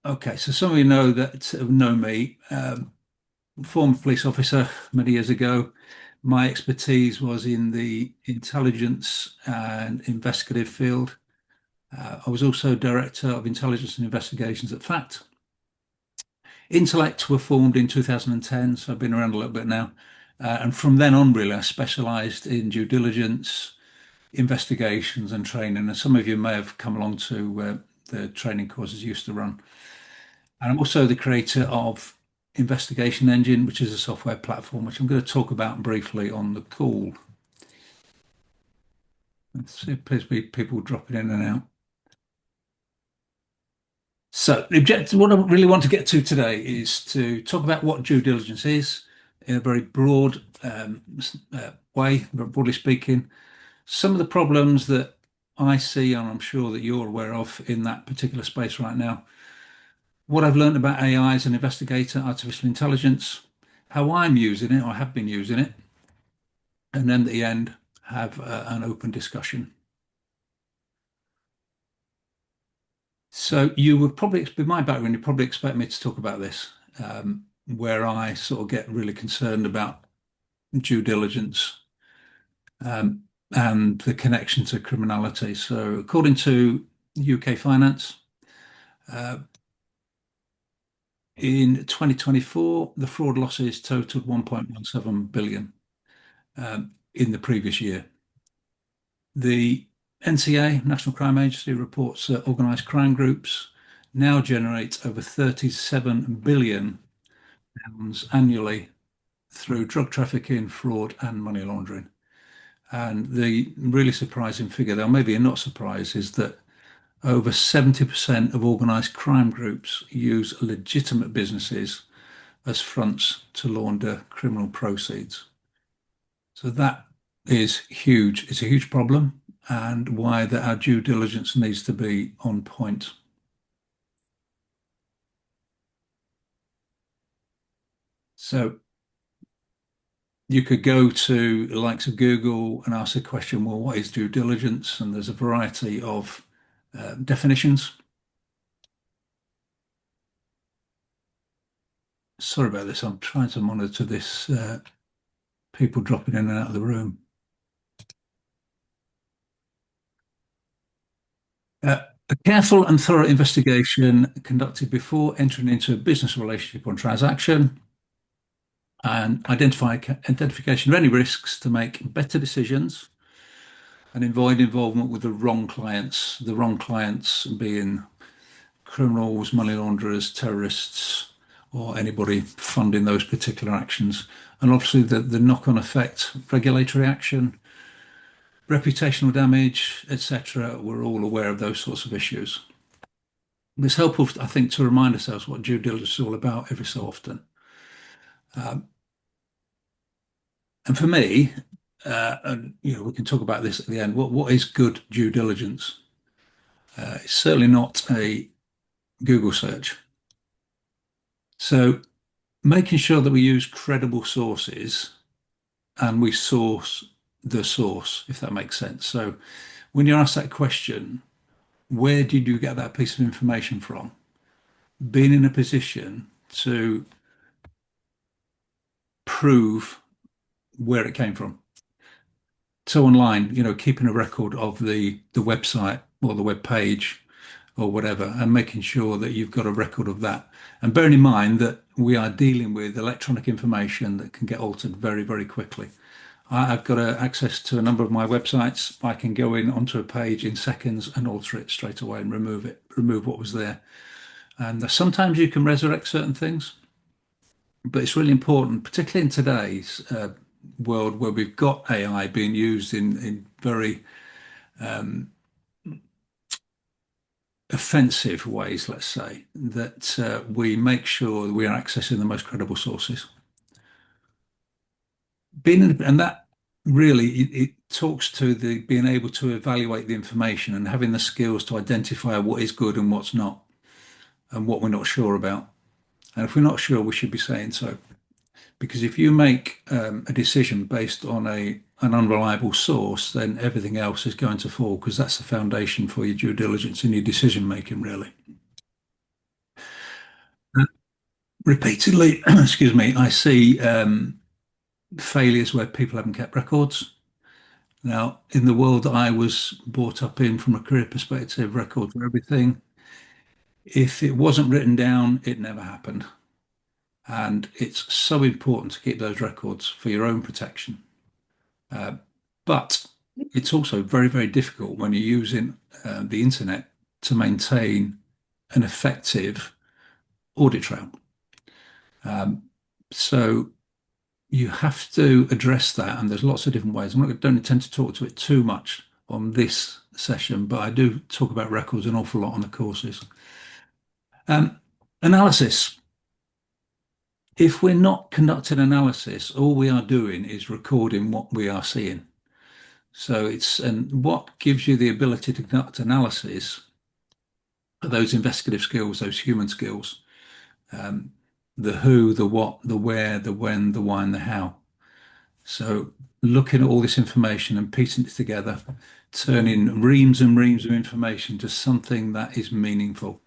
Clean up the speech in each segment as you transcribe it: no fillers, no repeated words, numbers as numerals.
Okay, so some of you know that know me. Former police officer many years ago. My expertise was in the intelligence and investigative field. I was also director of intelligence and investigations at FACT. Intellect were formed in 2010, so I've been around a little bit now. And from then on, really, I specialised in due diligence, investigations, and training. And some of you may have come along to the training courses I used to run. And I'm also the creator of Investigation Engine, which is a software platform, which I'm going to talk about briefly on the call. There appears to be people dropping in and out. So, the objective, what I really want to get to today is to talk about what due diligence is in a very broad way, broadly speaking. Some of the problems that I see, and I'm sure that you're aware of in that particular space right now, what I've learned about AI as an investigator, artificial intelligence, how I'm using it or have been using it, and then at the end have an open discussion. So you would probably, with my background, you probably expect me to talk about this, where I sort of get really concerned about due diligence um, and the connection to criminality. So according to UK Finance, uh, in 2024, the fraud losses totaled 1.17 billion in the previous year. The NCA, National Crime Agency, reports that organised crime groups now generate over 37 billion pounds annually through drug trafficking, fraud, and money laundering. And the really surprising figure, though maybe you're not surprised, is that over 70% of organised crime groups use legitimate businesses as fronts to launder criminal proceeds. So that is huge. It's a huge problem, and why that our due diligence needs to be on point. So you could go to the likes of Google and ask the question, well, what is due diligence? And there's a variety of definitions. Sorry about this. I'm trying to monitor this, people dropping in and out of the room. A careful and thorough investigation conducted before entering into a business relationship or transaction and identification of any risks to make better decisions and avoid involvement with the wrong clients being criminals, money launderers, terrorists, or anybody funding those particular actions. And obviously the knock-on effect, regulatory action, reputational damage, etc. We're all aware of those sorts of issues. It's helpful, I think, to remind ourselves what due diligence is all about every so often. Um, and for me, and we can talk about this at the end. What is good due diligence? It's certainly not a Google search. So making sure that we use credible sources and we source the source, if that makes sense. So when you're asked that question, where did you get that piece of information from? Being in a position to prove where it came from. So online, keeping a record of the website or the web page or whatever, and making sure that you've got a record of that. And bearing in mind that we are dealing with electronic information that can get altered very, very quickly. I've got access to a number of my websites. I can go in onto a page in seconds and alter it straight away and remove what was there. And sometimes you can resurrect certain things, but it's really important, particularly in today's world where we've got AI being used in very offensive ways, let's say, that we make sure we are accessing the most credible sources. And that really it talks to the being able to evaluate the information and having the skills to identify what is good and what's not, and what we're not sure about. And if we're not sure, we should be saying so. Because if you make a decision based on an unreliable source, then everything else is going to fall because that's the foundation for your due diligence and your decision making, really. Repeatedly, excuse me, I see failures where people haven't kept records. Now, in the world that I was brought up in from a career perspective, record for everything. If it wasn't written down, it never happened. And it's so important to keep those records for your own protection. Uh, but it's also very, very difficult when you're using the internet to maintain an effective audit trail. Um, so you have to address that, and there's lots of different ways. Don't intend to talk to it too much on this session, but I do talk about records an awful lot on the courses. Um, Analysis. If we're not conducting analysis, all we are doing is recording what we are seeing. So and what gives you the ability to conduct analysis are those investigative skills, those human skills, um, the who, the what, the where, the when, the why, and the how. So looking at all this information and piecing it together, turning reams and reams of information to something that is meaningful.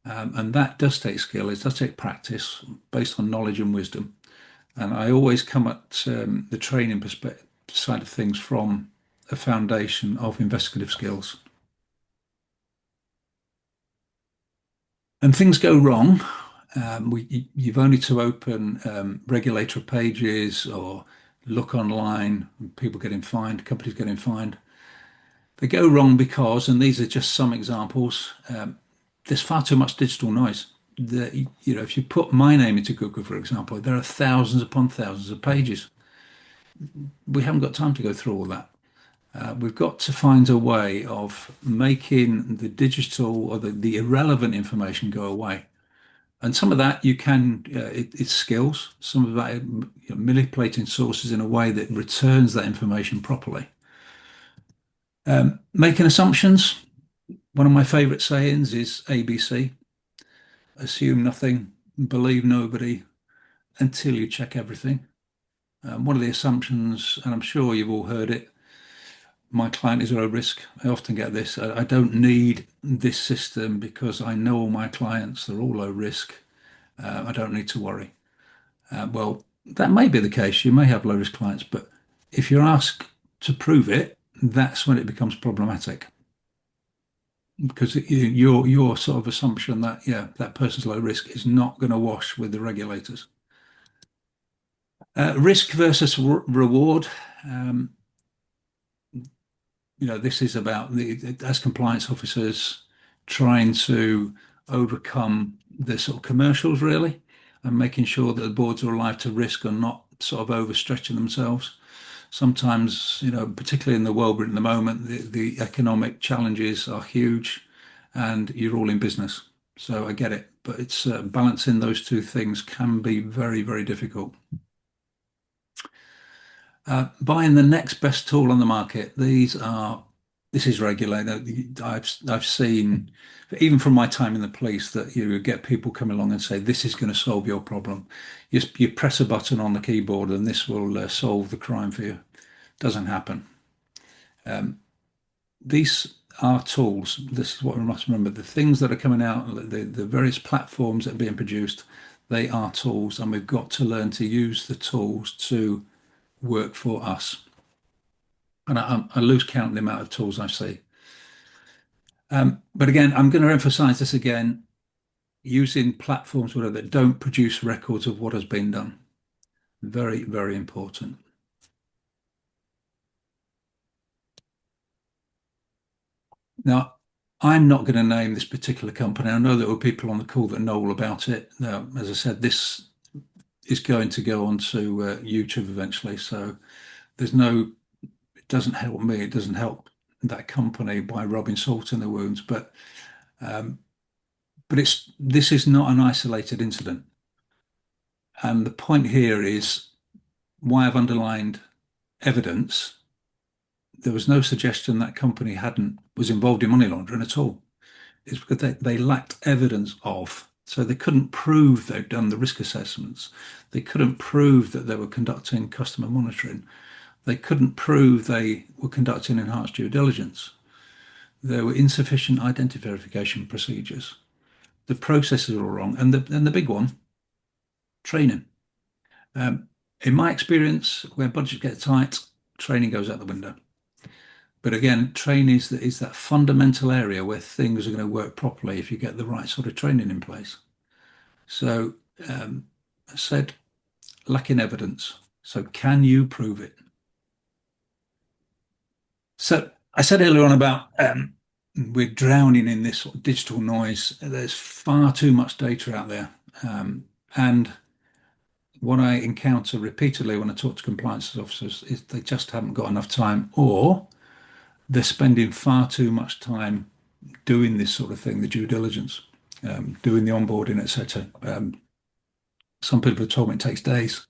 And that does take skill, it does take practice based on knowledge and wisdom. And I always come at the training perspective side of things from a foundation of investigative skills. And things go wrong. You've only to open regulator pages or look online, people getting fined, companies getting fined. They go wrong because, and these are just some examples, there's far too much digital noise. If you put my name into Google, for example, there are thousands upon thousands of pages. We haven't got time to go through all that. We've got to find a way of making the digital or the irrelevant information go away. And some of that you can, it's skills. Some of that, manipulating sources in a way that returns that information properly. Making assumptions. One of my favorite sayings is ABC: assume nothing, believe nobody until you check everything. One of the assumptions, and I'm sure you've all heard it, my client is low risk. I often get this. I don't need this system because I know all my clients, they're all low risk. I don't need to worry. Well, that may be the case. You may have low risk clients, but if you're asked to prove it, that's when it becomes problematic because your sort of assumption that that person's low risk is not going to wash with the regulators. Risk versus reward. Um, this is about as compliance officers trying to overcome the sort of commercials really and making sure that the boards are alive to risk and not sort of overstretching themselves. Sometimes, particularly in the world we're in at the moment, the economic challenges are huge and you're all in business. So I get it, but it's balancing those two things can be very, very difficult. Buying the next best tool on the market. This is regular. I've seen, even from my time in the police, that you get people come along and say, this is going to solve your problem. You press a button on the keyboard and this will solve the crime for you. Doesn't happen. These are tools. This is what we must remember. The things that are coming out, the various platforms that are being produced, they are tools, and we've got to learn to use the tools to work for us. And I lose count of the amount of tools I see. But again, I'm going to emphasize this again, using platforms whatever, that don't produce records of what has been done. Very, very important. Now, I'm not going to name this particular company. I know there were people on the call that know all about it. Now, as I said, this is going to go onto YouTube eventually. So it doesn't help me. It doesn't help that company by rubbing salt in the wounds. Um, but this is not an isolated incident. And the point here is why I've underlined evidence. There was no suggestion that company hadn't was involved in money laundering at all. It's because they lacked evidence of. So they couldn't prove they'd done the risk assessments. They couldn't prove that they were conducting customer monitoring. They couldn't prove they were conducting enhanced due diligence. There were insufficient identity verification procedures. The processes were wrong. And the big one, Training. Um, in my experience, where budgets get tight, training goes out the window. But again, training is that fundamental area where things are going to work properly if you get the right sort of training in place. So, I said, lacking evidence. So, can you prove it? So, I said earlier on about we're drowning in this sort of digital noise. There's far too much data out there. And what I encounter repeatedly when I talk to compliance officers is they just haven't got enough time, or they're spending far too much time doing this sort of thing, the due diligence, doing the onboarding, etc. Some people have told me it takes days.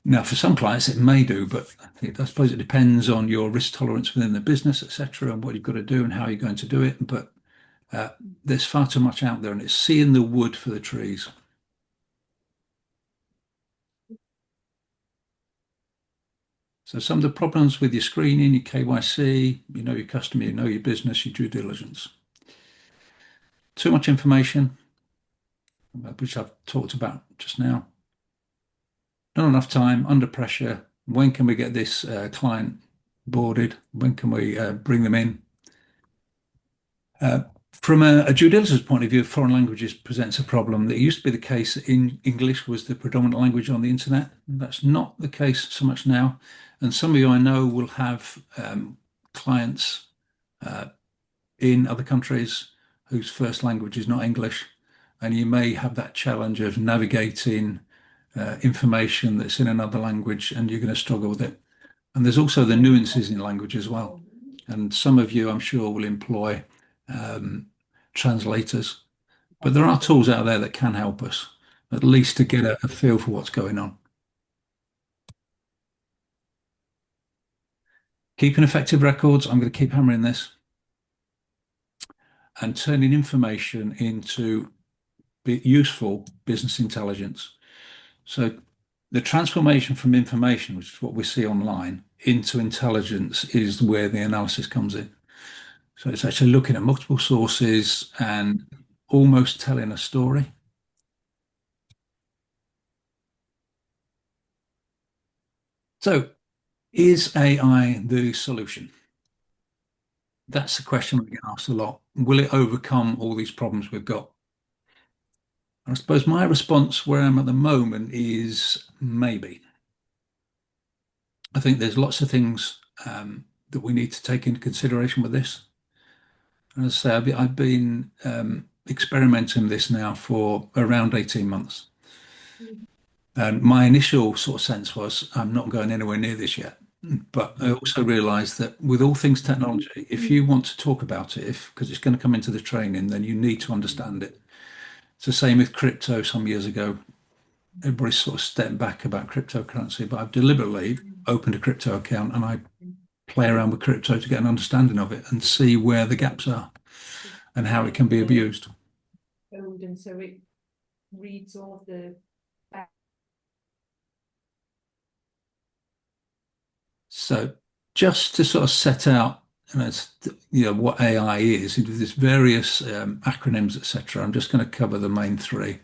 Now, for some clients, it may do, but I suppose it depends on your risk tolerance within the business, etc., and what you've got to do and how you're going to do it. But uh, there's far too much out there, and it's seeing the wood for the trees. So some of the problems with your screening, your KYC, you know your customer, you know your business, your due diligence. Too much information, which I've talked about just now. Not enough time, under pressure. When can we get this client boarded? When can we bring them in? Uh, from a due diligence point of view, foreign languages presents a problem. That used to be the case in English was the predominant language on the internet. That's not the case so much now. And some of you I know will have clients uh, in other countries whose first language is not English, and you may have that challenge of navigating information that's in another language, and you're going to struggle with it. And there's also the nuances in language as well. And some of you, I'm sure, will employ um, translators, but there are tools out there that can help us, at least to get a feel for what's going on. Keeping effective records, I'm going to keep hammering this, and turning information into useful business intelligence. So the transformation from information, which is what we see online, into intelligence is where the analysis comes in. So it's actually looking at multiple sources and almost telling a story. So is AI the solution? That's the question we get asked a lot. Will it overcome all these problems we've got? I suppose my response where I'm at the moment is maybe. I think there's lots of things that we need to take into consideration with this. And as I say, I've been experimenting with this now for around 18 months. And my initial sort of sense was, I'm not going anywhere near this yet. But I also realized that with all things technology, if you want to talk about it, if because it's going to come into the training, then you need to understand it. It's the same with crypto some years ago. Everybody sort of stepped back about cryptocurrency, but I've deliberately opened a crypto account and I play around with crypto to get an understanding of it and see where the gaps are and how it can be abused. And so it reads all of the So just to sort of set out, what AI is, there's various acronyms, etc. I'm just going to cover the main three.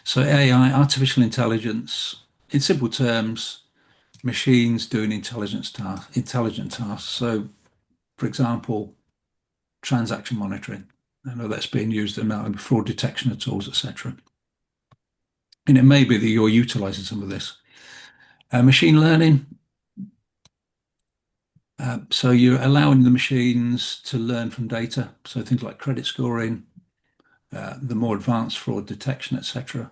So AI, artificial intelligence, in simple terms, machines doing intelligent tasks. So, for example, transaction monitoring. I know that's being used in fraud detection of tools, etc. And it may be that you're utilizing some of this. Machine learning. So you're allowing the machines to learn from data. So things like credit scoring, the more advanced fraud detection, etc.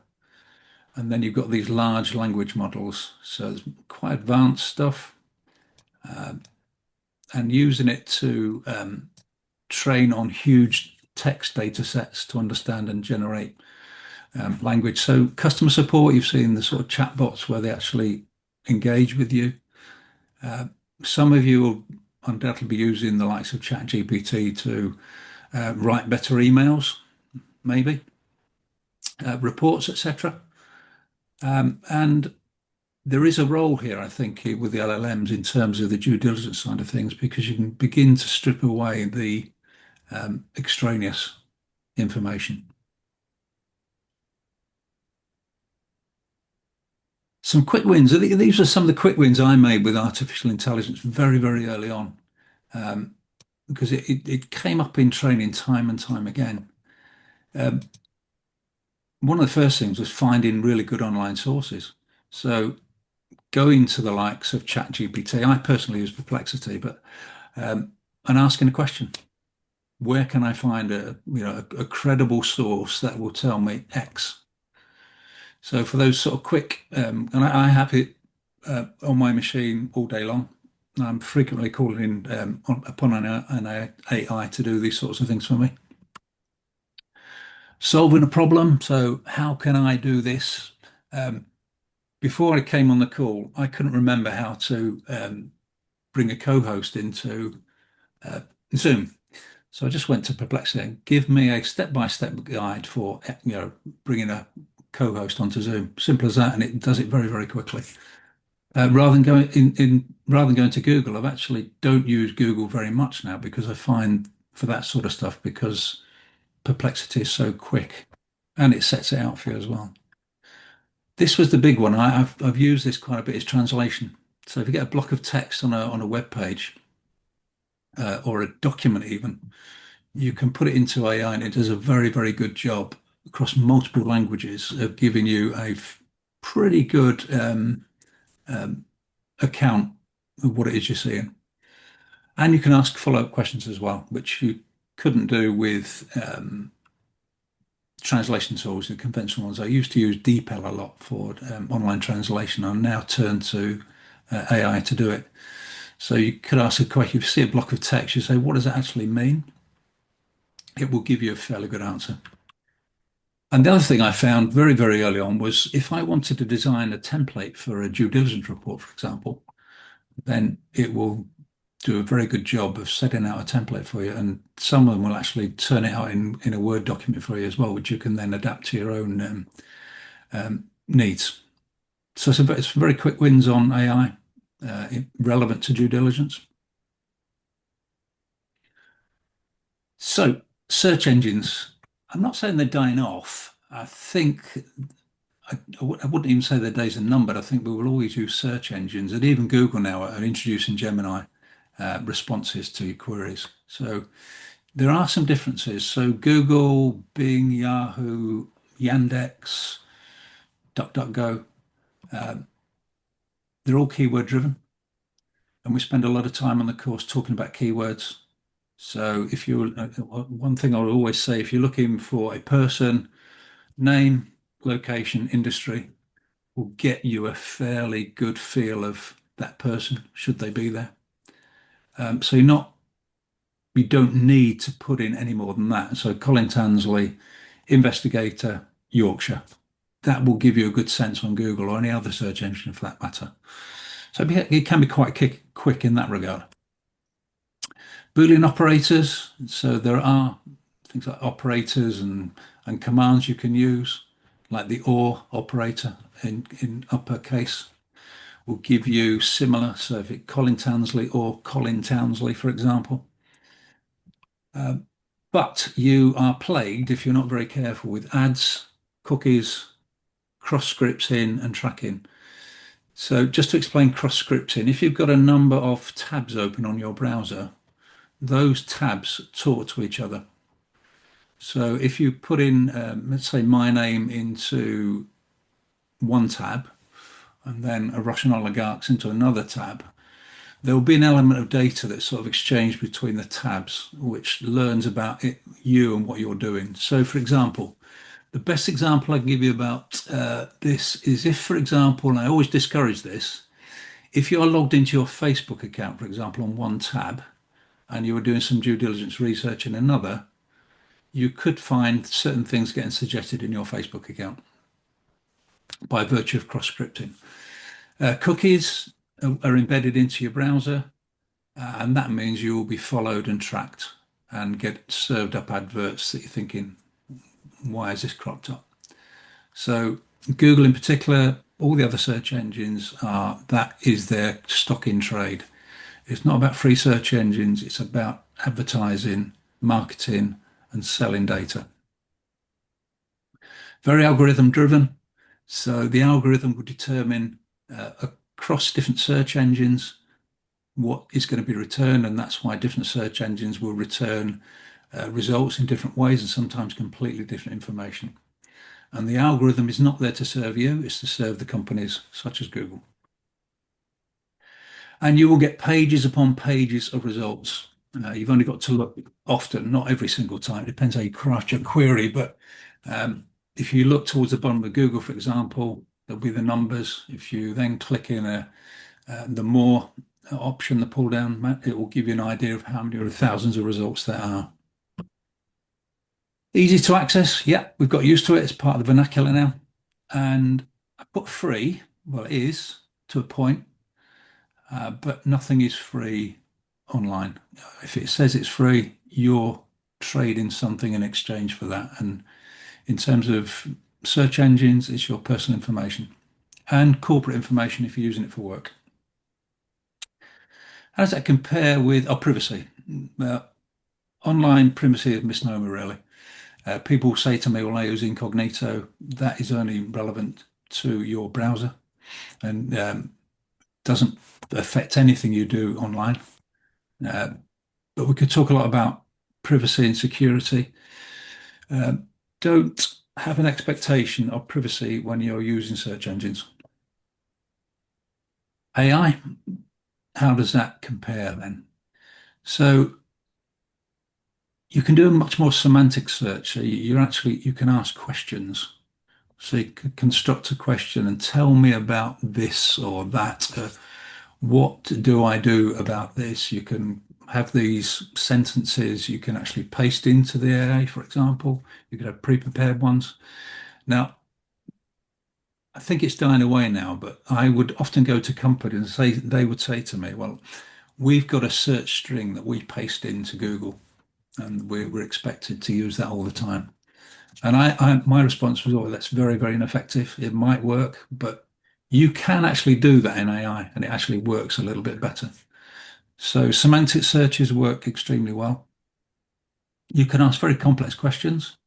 And then you've got these large language models. So it's quite advanced stuff, and using it to train on huge text data sets to understand and generate language. So customer support, you've seen the sort of chatbots where they actually engage with you. Some of you will undoubtedly be using the likes of ChatGPT to write better emails, maybe, reports, etc. And there is a role here, I think, with the LLMs in terms of the due diligence side of things, because you can begin to strip away the extraneous information. Some quick wins. These are some of the quick wins I made with artificial intelligence very, very early on, um, because it came up in training time and time again. Um, One of the first things was finding really good online sources. So going to the likes of ChatGPT, I personally use Perplexity, but um, and asking a question, where can I find a credible source that will tell me X? So for those sort of quick, and I have it on my machine all day long. I'm frequently calling in upon an AI to do these sorts of things for me. Solving a problem. So how can I do this? Um, Before I came on the call, I couldn't remember how to bring a co-host into uh, Zoom. So I just went to Perplexity and give me a step-by-step guide for bringing a co-host onto Zoom. Simple as that, and it does it very, very quickly. Rather than going to Google, I've actually don't use Google very much now because I find for that sort of stuff because Perplexity is so quick and it sets it out for you as well. This was the big one. I've used this quite a bit. Is translation. So if you get a block of text on a web page or a document even, you can put it into AI and it does a very, very good job across multiple languages of giving you a pretty good um, account of what it is you're seeing. And you can ask follow-up questions as well, which you couldn't do with translation tools, the conventional ones. I used to use DeepL a lot for online translation. I'm now turned to AI to do it. So you could ask a question, if you see a block of text, you say, what does that actually mean? It will give you a fairly good answer. And the other thing I found very, very early on was if I wanted to design a template for a due diligence report, for example, then it will do a very good job of setting out a template for you. And some of them will actually turn it out in a Word document for you as well, which you can then adapt to your own needs. So it's very quick wins on AI, relevant to due diligence. So search engines, I'm not saying they're dying off. I think I wouldn't even say their days are numbered. I think we will always use search engines, and even Google now are introducing Gemini responses to your queries. So there are some differences. So Google, Bing, Yahoo, Yandex, DuckDuckGo, they're all keyword driven, and we spend a lot of time on the course talking about keywords. So if you, one thing I would always say, if you're looking for a person, name, location, industry, will get you a fairly good feel of that person, should they be there. So you don't need to put in any more than that. So Colin Tansley, investigator, Yorkshire. That will give you a good sense on Google or any other search engine for that matter. So it can be quite quick in that regard. Boolean operators. So there are things like operators and commands you can use, like the or operator in uppercase will give you similar. So if it Colin Tansley or Colin Townsley, for example. But you are plagued if you're not very careful with ads, cookies, cross scripts in, and tracking. So just to explain cross scripting, if you've got a number of tabs open on your browser, those tabs talk to each other. So if you put in, let's say, my name into one tab and then a Russian oligarchs into another tab, there will be an element of data that's sort of exchanged between the tabs, which learns about you and what you're doing. So, for example, the best example I can give you about this is if, for example, and I always discourage this, if you're logged into your Facebook account, for example, on one tab, and you were doing some due diligence research in another, you could find certain things getting suggested in your Facebook account by virtue of cross scripting. Cookies are embedded into your browser, and that means you will be followed and tracked and get served up adverts that you're thinking, why is this cropped up? So Google in particular, all the other search engines are, that is their stock in trade. It's not about free search engines, it's about advertising, marketing, and selling data. Very algorithm driven. So the algorithm will determine across different search engines, what is going to be returned, and that's why different search engines will return results in different ways and sometimes completely different information. And the algorithm is not there to serve you, it's to serve the companies such as Google. And you will get pages upon pages of results. You've only got to look often, not every single time. It depends how you craft your query. But if you look towards the bottom of Google, for example, there'll be the numbers. If you then click in the more option, the pull down, it will give you an idea of how many thousands of results there are. Easy to access. Yeah, we've got used to it. It's part of the vernacular now. And I put free. Well, it is to a point, but nothing is free online. If it says it's free, you're trading something in exchange for that. And in terms of search engines, it's your personal information and corporate information if you're using it for work. How does that compare with our privacy? Online privacy is a misnomer, really. People say to me, well, I use incognito. That is only relevant to your browser and doesn't affect anything you do online. But we could talk a lot about privacy and security. Don't have an expectation of privacy when you're using search engines. AI, how does that compare then? So you can do a much more semantic search. So you can ask questions. So you can construct a question and tell me about this or that. What do I do about this? You can have these sentences you can actually paste into the AI, for example. You could have pre-prepared ones. Now, I think it's dying away now, but I would often go to companies and say they would say to me, well, we've got a search string that we paste into Google, and we're expected to use that all the time. And my response was, oh, that's very, very ineffective. It might work, but you can actually do that in AI, and it actually works a little bit better. So semantic searches work extremely well. You can ask very complex questions.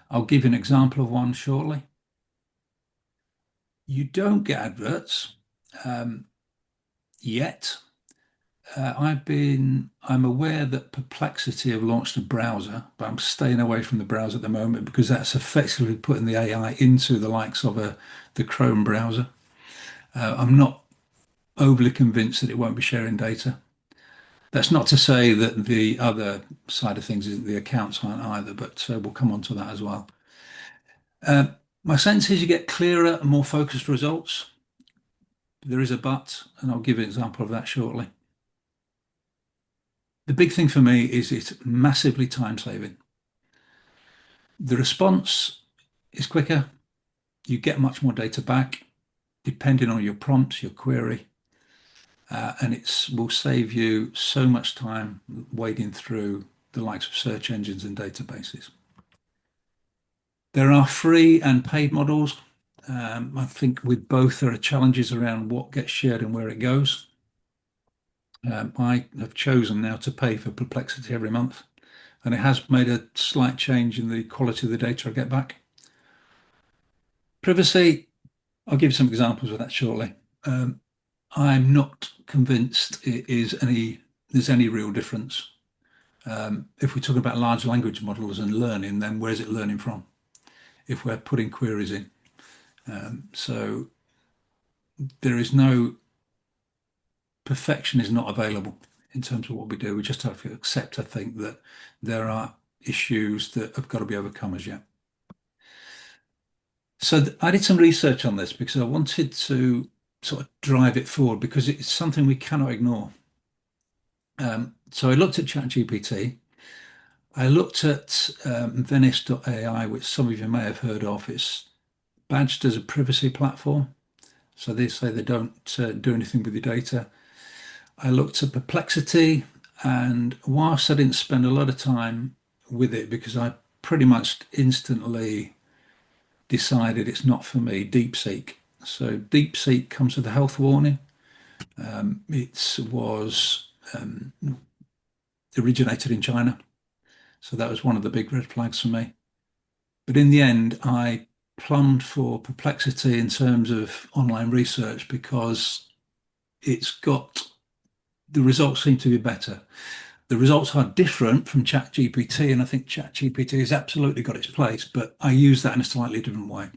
I'll give you an example of one shortly. You don't get adverts yet. I'm aware that Perplexity have launched a browser, but I'm staying away from the browser at the moment because that's effectively putting the AI into the likes of the Chrome browser. I'm not overly convinced that it won't be sharing data. That's not to say that the other side of things is the accounts aren't either, but we'll come on to that as well. Uh, my sense is you get clearer and more focused results. There is a but, and I'll give you an example of that shortly. The big thing for me is it's massively time saving. The response is quicker. You get much more data back, depending on your prompts, your query, and it will save you so much time wading through the likes of search engines and databases. There are free and paid models. I think with both there are challenges around what gets shared and where it goes. I have chosen now to pay for Perplexity every month, and it has made a slight change in the quality of the data I get back. Privacy, I'll give you some examples of that shortly. I'm not convinced there's any real difference. If we're talking about large language models and learning, then where's it learning from? If we're putting queries in. So there is no perfection is not available in terms of what we do. We just have to accept, I think, that there are issues that have got to be overcome as yet. So I did some research on this because I wanted to sort of drive it forward because it's something we cannot ignore. So I looked at ChatGPT. I looked at Venice.ai, which some of you may have heard of. It's badged as a privacy platform. So they say they don't do anything with your data. I looked at Perplexity, and whilst I didn't spend a lot of time with it because I pretty much instantly decided it's not for me, DeepSeek. So DeepSeek comes with a health warning. It was originated in China. So that was one of the big red flags for me. But in the end, I plumbed for perplexity in terms of online research because it's got the results seem to be better. The results are different from ChatGPT, and I think ChatGPT has absolutely got its place, but I use that in a slightly different way.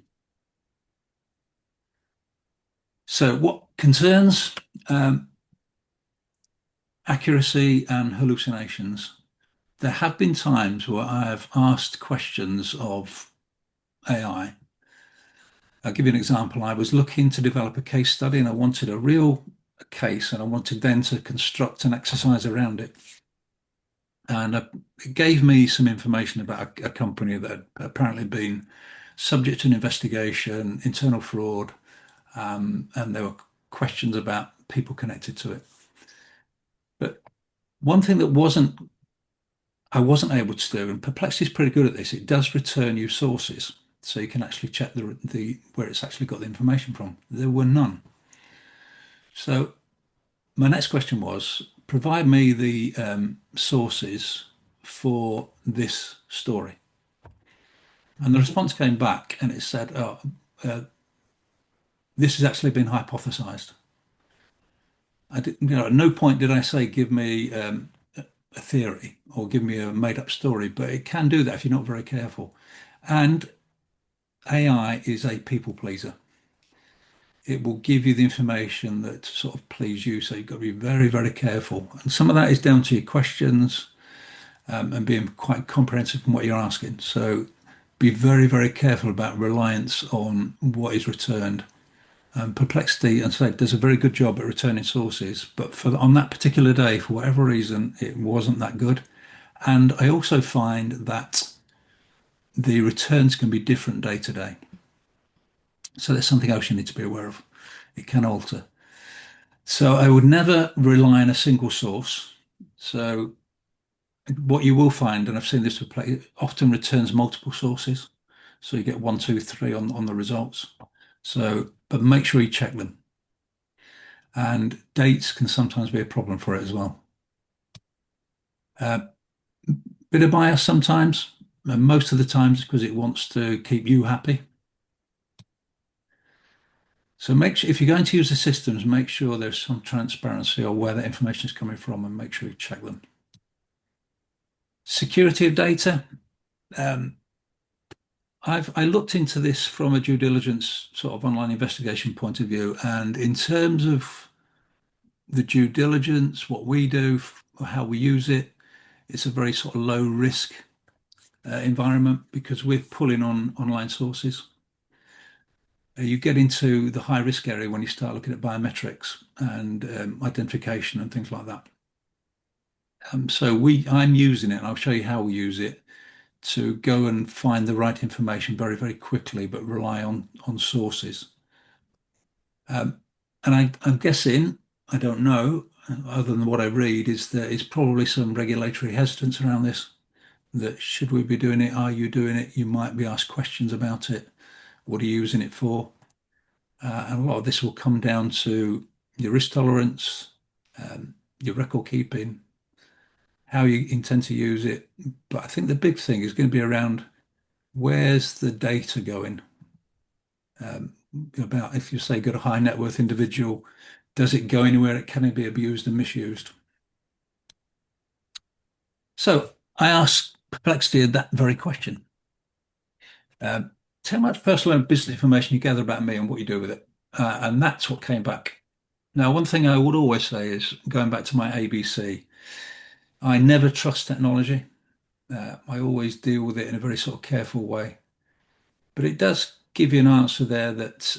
So, what concerns accuracy and hallucinations? There have been times where I have asked questions of AI. I'll give you an example. I was looking to develop a case study and I wanted a real case and I wanted then to construct an exercise around it. And it gave me some information about a company that had apparently been subject to an investigation, internal fraud, and there were questions about people connected to it. But one thing that I wasn't able to do, and Perplexity is pretty good at this, it does return you sources. So you can actually check the where it's actually got the information from. There were none. So my next question was, provide me the sources for this story. And the response came back and it said, oh, this has actually been hypothesized. At no point did I say, give me a theory or give me a made up story, but it can do that if you're not very careful. And AI is a people pleaser. It will give you the information that sort of please you. So you've got to be very, very careful. And some of that is down to your questions and being quite comprehensive in what you're asking. So be very, very careful about reliance on what is returned. Perplexity, and so does a very good job at returning sources, but on that particular day, for whatever reason, it wasn't that good. And I also find that the returns can be different day to day. So there's something else you need to be aware of. It can alter. So I would never rely on a single source. So what you will find, and I've seen this with it often returns multiple sources. So you get one, two, three on the results. So, but make sure you check them. And dates can sometimes be a problem for it as well. Uh, Bit of bias sometimes, and most of the times because it wants to keep you happy. So make sure if you're going to use the systems, make sure there's some transparency or where that information is coming from, and make sure you check them. Security of data. I looked into this from a due diligence sort of online investigation point of view, and in terms of the due diligence, what we do, how we use it, it's a very sort of low risk environment because we're pulling on online sources. You get into the high risk area when you start looking at biometrics and identification and things like that. I'm using it, and I'll show you how we use it to go and find the right information very, very quickly, but rely on sources. And I'm guessing, I don't know, other than what I read, is there is probably some regulatory hesitance around this. That should we be doing it? Are you doing it? You might be asked questions about it. What are you using it for? And a lot of this will come down to your risk tolerance, your record keeping, how you intend to use it. But I think the big thing is going to be around where's the data going? About if you say got a high net worth individual, does it go anywhere? It can be abused and misused. So I asked Perplexity that very question. Tell how much personal and business information you gather about me and what you do with it. And that's what came back. Now, one thing I would always say is going back to my ABC, I never trust technology. I always deal with it in a very sort of careful way. But it does give you an answer there that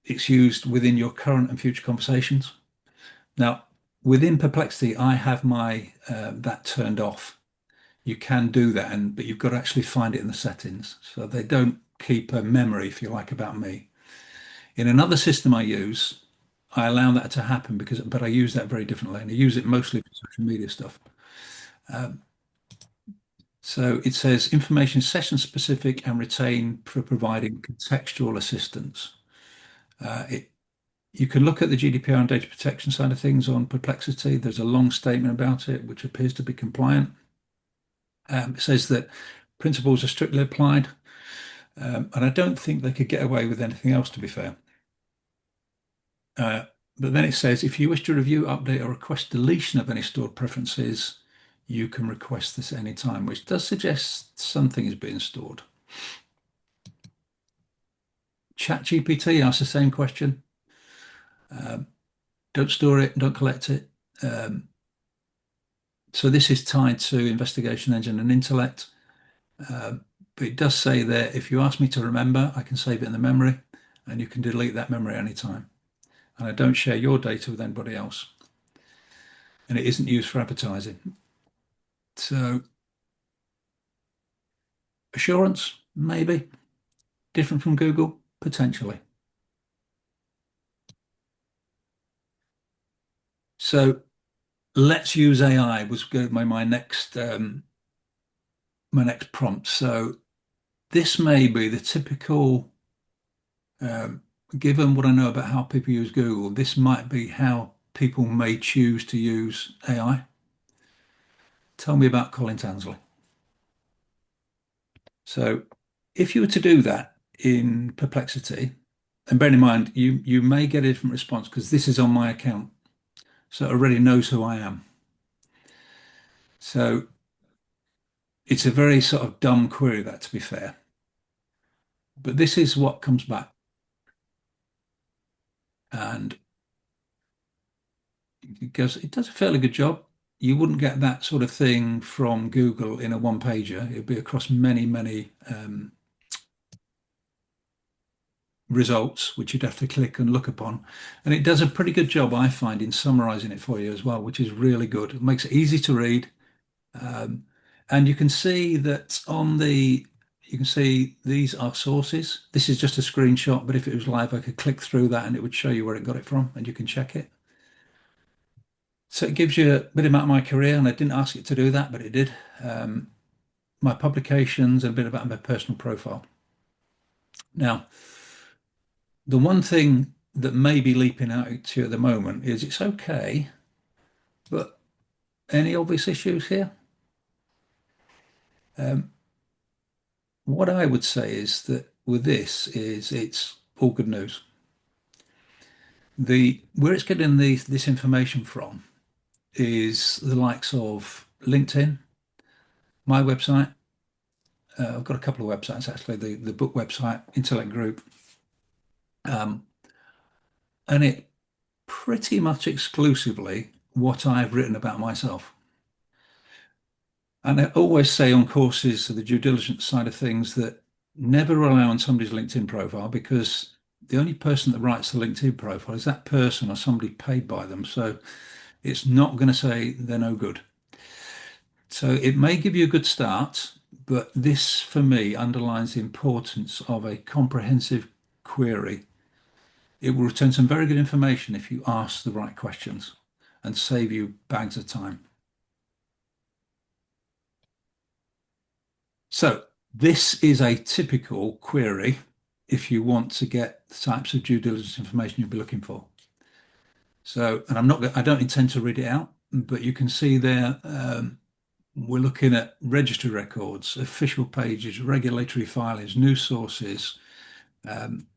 it's used within your current and future conversations. Now, within Perplexity, I have my that turned off. You can do that, but you've got to actually find it in the settings. So they don't keep a memory, if you like, about me. In another system I use, I allow that to happen but I use that very differently, and I use it mostly for social media stuff. So it says information session specific and retain for providing contextual assistance. You can look at the GDPR and data protection side of things on Perplexity. There's a long statement about it, which appears to be compliant. It says that principles are strictly applied, and I don't think they could get away with anything else, to be fair. Uh, but then it says if you wish to review, update, or request deletion of any stored preferences, you can request this at any time, which does suggest something is being stored. ChatGPT asks the same question. Don't store it, don't collect it. Um, so this is tied to investigation engine and intellect. But it does say there, if you ask me to remember, I can save it in the memory and you can delete that memory anytime. And I don't share your data with anybody else. And it isn't used for advertising. So assurance, maybe. Different from Google, potentially. So let's use AI was going to be my next prompt. So this may be the typical, um, given what I know about how people use Google, this might be how people may choose to use AI. Tell me about Colin Tansley. So if you were to do that in Perplexity, and bear in mind, you may get a different response because this is on my account. So it already knows who I am. So it's a very sort of dumb query, that to be fair. But this is what comes back. And it does a fairly good job. You wouldn't get that sort of thing from Google in a one pager. It'd be across many, many results, which you'd have to click and look upon. And it does a pretty good job, I find, in summarizing it for you as well, which is really good. It makes it easy to read. Um, and you can see that you can see these are sources. This is just a screenshot, but if it was live, I could click through that and it would show you where it got it from, and you can check it. So it gives you a bit about my career, and I didn't ask it to do that, but it did. My publications and a bit about my personal profile. Now, the one thing that may be leaping out to you at the moment is it's okay, but any obvious issues here? Um, what I would say is that with this is it's all good news. The where it's getting this information from is the likes of LinkedIn, my website. I've got a couple of websites actually. The book website, Intellect Group, um, and it pretty much exclusively what I've written about myself. And I always say on courses, the due diligence side of things, that never rely on somebody's LinkedIn profile because the only person that writes the LinkedIn profile is that person or somebody paid by them. So it's not going to say they're no good. So it may give you a good start, but this for me underlines the importance of a comprehensive query. It will return some very good information if you ask the right questions and save you bags of time. So this is a typical query if you want to get the types of due diligence information you'll be looking for. So, and I don't intend to read it out, but you can see there, we're looking at registry records, official pages, regulatory filings, news sources, um,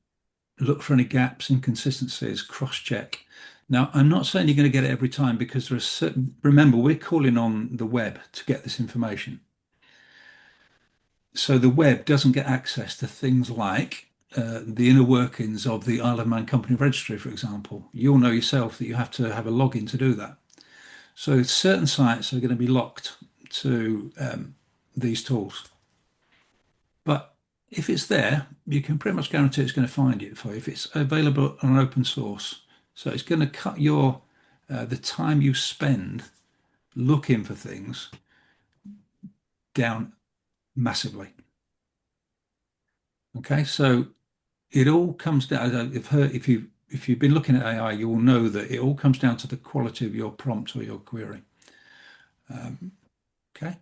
look for any gaps, inconsistencies, cross-check. Now, I'm not saying you're going to get it every time because there are certain, remember, we're calling on the web to get this information. So the web doesn't get access to things like the inner workings of the Isle of Man Company Registry, for example. You'll know yourself that you have to have a login to do that. So certain sites are going to be locked to these tools. But if it's there, you can pretty much guarantee it's going to find it for you if it's available on an open source. So it's going to cut your the time you spend looking for things down massively. Okay, so it all comes down. If you've been looking at AI, you will know that it all comes down to the quality of your prompt or your query. Okay,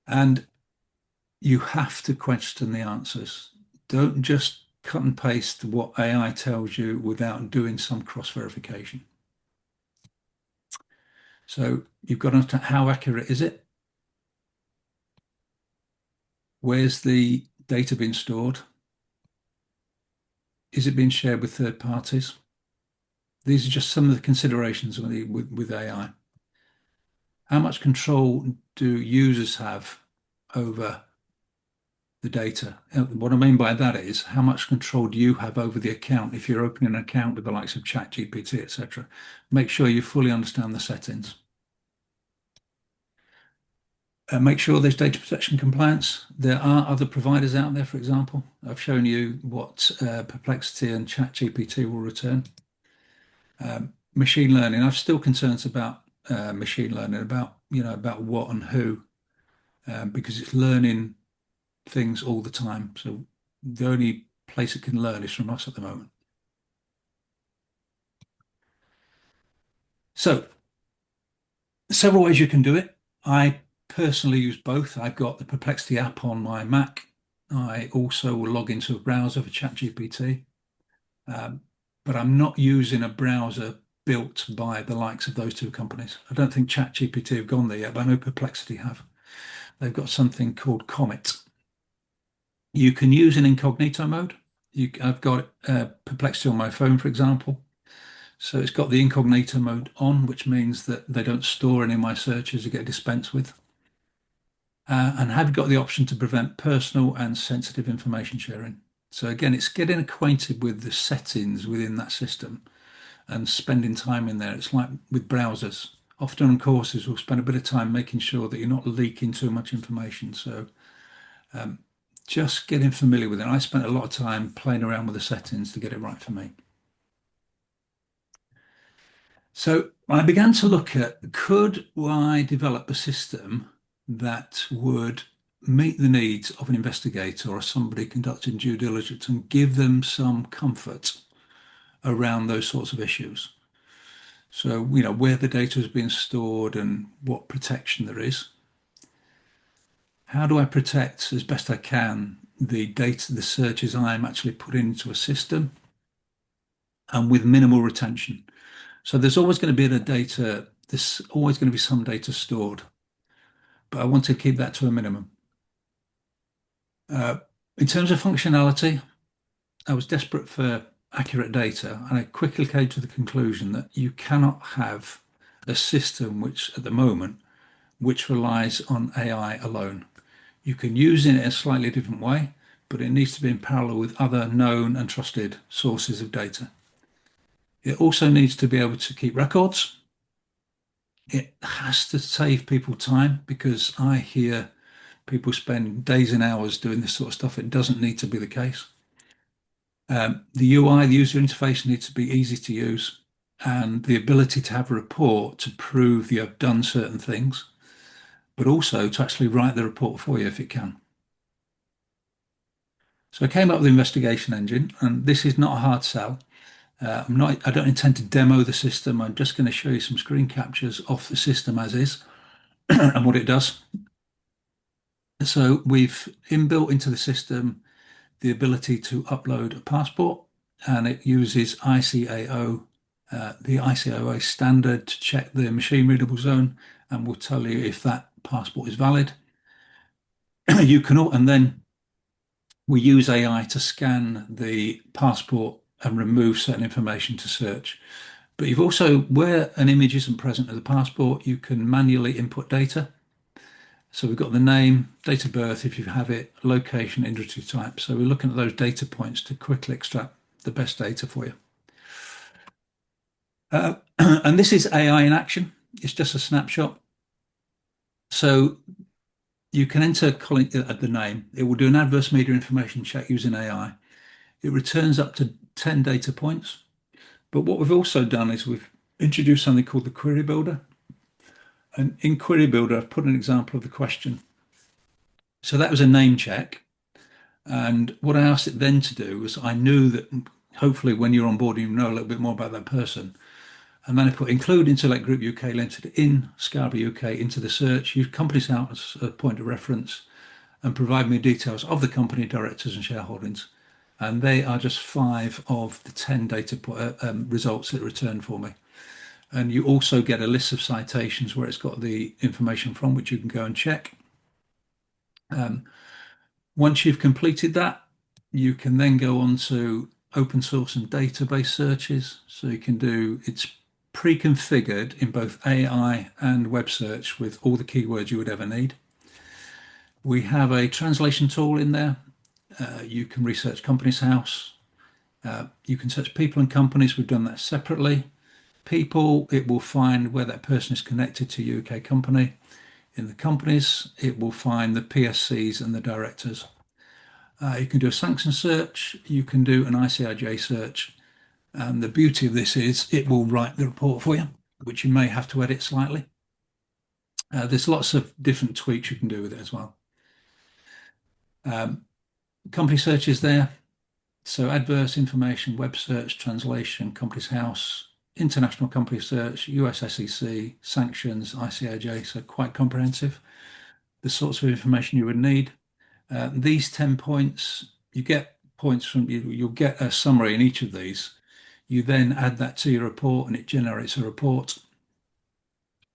and you have to question the answers. Don't just cut and paste what AI tells you without doing some cross verification. So you've got to understand how accurate is it? Where's the data being stored? Is it being shared with third parties? These are just some of the considerations with AI. How much control do users have over the data? What I mean by that is how much control do you have over the account if you're opening an account with the likes of ChatGPT, etc. Make sure you fully understand the settings. Make sure there's data protection compliance. There are other providers out there, for example. I've shown you what Perplexity and ChatGPT will return. Machine learning. I've still concerns about machine learning, about about what and who, because it's learning things all the time. So the only place it can learn is from us at the moment. So several ways you can do it. I personally use both. I've got the Perplexity app on my Mac. I also will log into a browser for ChatGPT, um, but I'm not using a browser built by the likes of those two companies. I don't think ChatGPT have gone there yet, but I know Perplexity have. They've got something called Comet. You can use an incognito mode. I've got Perplexity on my phone, for example. So it's got the incognito mode on, which means that they don't store any of my searches or get dispensed with. And have got the option to prevent personal and sensitive information sharing. So again, it's getting acquainted with the settings within that system and spending time in there. It's like with browsers. Often on courses, we'll spend a bit of time making sure that you're not leaking too much information. So just getting familiar with it. I spent a lot of time playing around with the settings to get it right for me. So I began to look at, could I develop a system that would meet the needs of an investigator or somebody conducting due diligence and give them some comfort around those sorts of issues? So, where the data is being stored and what protection there is. How do I protect as best I can the data, the searches I'm actually putting into a system and with minimal retention? So there's always going to be there's always going to be some data stored, but I want to keep that to a minimum. Uh, in terms of functionality, I was desperate for accurate data, and I quickly came to the conclusion that you cannot have a system which, at the moment, which relies on AI alone. You can use it in a slightly different way, but it needs to be in parallel with other known and trusted sources of data. It also needs to be able to keep records. It has to save people time because I hear people spend days and hours doing this sort of stuff. It doesn't need to be the case. The UI, the user interface needs to be easy to use, and the ability to have a report to prove you have done certain things, but also to actually write the report for you if it can. So I came up with the investigation engine, and this is not a hard sell. I don't intend to demo the system. I'm just going to show you some screen captures of the system as is and what it does. So we've inbuilt into the system the ability to upload a passport, and it uses ICAO, the ICAO standard to check the machine readable zone, and will tell you if that passport is valid. And then we use AI to scan the passport and remove certain information to search. But you've also, where an image isn't present of the passport, you can manually input data. So we've got the name, date of birth, if you have it, location, industry type. So we're looking at those data points to quickly extract the best data for you. And this is AI in action. It's just a snapshot. So you can enter the name. It will do an adverse media information check using AI. It returns up to 10 data points. But what we've also done is we've introduced something called the query builder. And in query builder, I've put an example of the question. So that was a name check. And what I asked it then to do was I knew that hopefully when you're on board, you know a little bit more about that person. And then I put include Intellect Group UK Limited in Scarborough UK into the search, use company's house as a point of reference, and provide me details of the company directors and shareholdings. And they are just 5 of the 10 data results it returned for me. And you also get a list of citations where it's got the information from which you can go and check. Um, Once you've completed that, you can then go on to open source and database searches. So you can do it's pre-configured in both AI and web search with all the keywords you would ever need. We have a translation tool in there. You can research Companies House. You can search people and companies. We've done that separately. People, it will find where that person is connected to a UK company. In the companies, it will find the PSCs and the directors. You can do a sanction search. You can do an ICIJ search. And the beauty of this is it will write the report for you, which you may have to edit slightly. There's lots of different tweaks you can do with it as well. Um, Company search is there. So adverse information, web search, translation, Companies House, international company search, US SEC, sanctions, ICIJ, so quite comprehensive. The sorts of information you would need. These 10 points, you get points from you'll get a summary in each of these. You then add that to your report and it generates a report.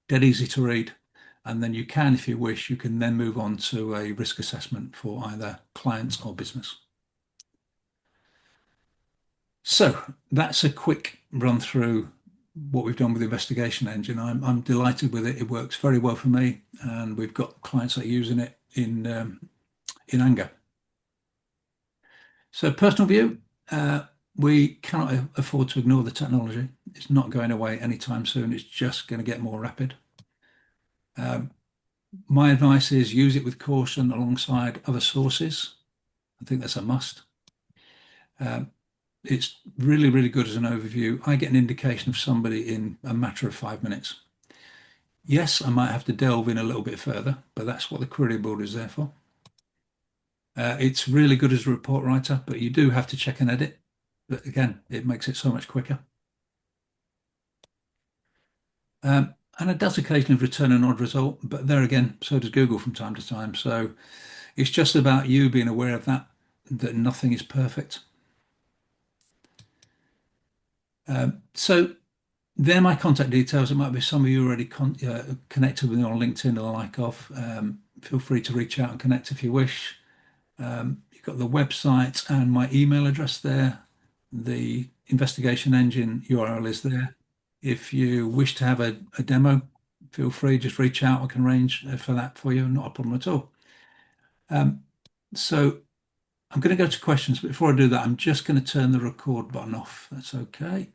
Dead easy to read. And then you can, if you wish, you can then move on to a risk assessment for either clients or business. So that's a quick run through what we've done with the investigation engine. I'm delighted with it. It works very well for me, and we've got clients that are using it in anger. So personal view, we cannot afford to ignore the technology. It's not going away anytime soon. It's just going to get more rapid. My advice is use it with caution alongside other sources. I think that's a must. Um, it's really, really good as an overview. I get an indication of somebody in a matter of 5 minutes. Yes, I might have to delve in a little bit further, but that's what the query builder is there for. It's really good as a report writer, but you do have to check and edit. But again, it makes it so much quicker. And it does occasionally return an odd result, but there again, so does Google from time to time. So it's just about you being aware of that nothing is perfect. So they're my contact details. It might be some of you already connected with me on LinkedIn or like of. Feel free to reach out and connect if you wish. You've got the website and my email address there. The investigation engine URL is there. If you wish to have a demo, feel free, just reach out. I can arrange for that for you. Not a problem at all. So I'm going to go to questions, but before I do that, I'm just going to turn the record button off. That's okay.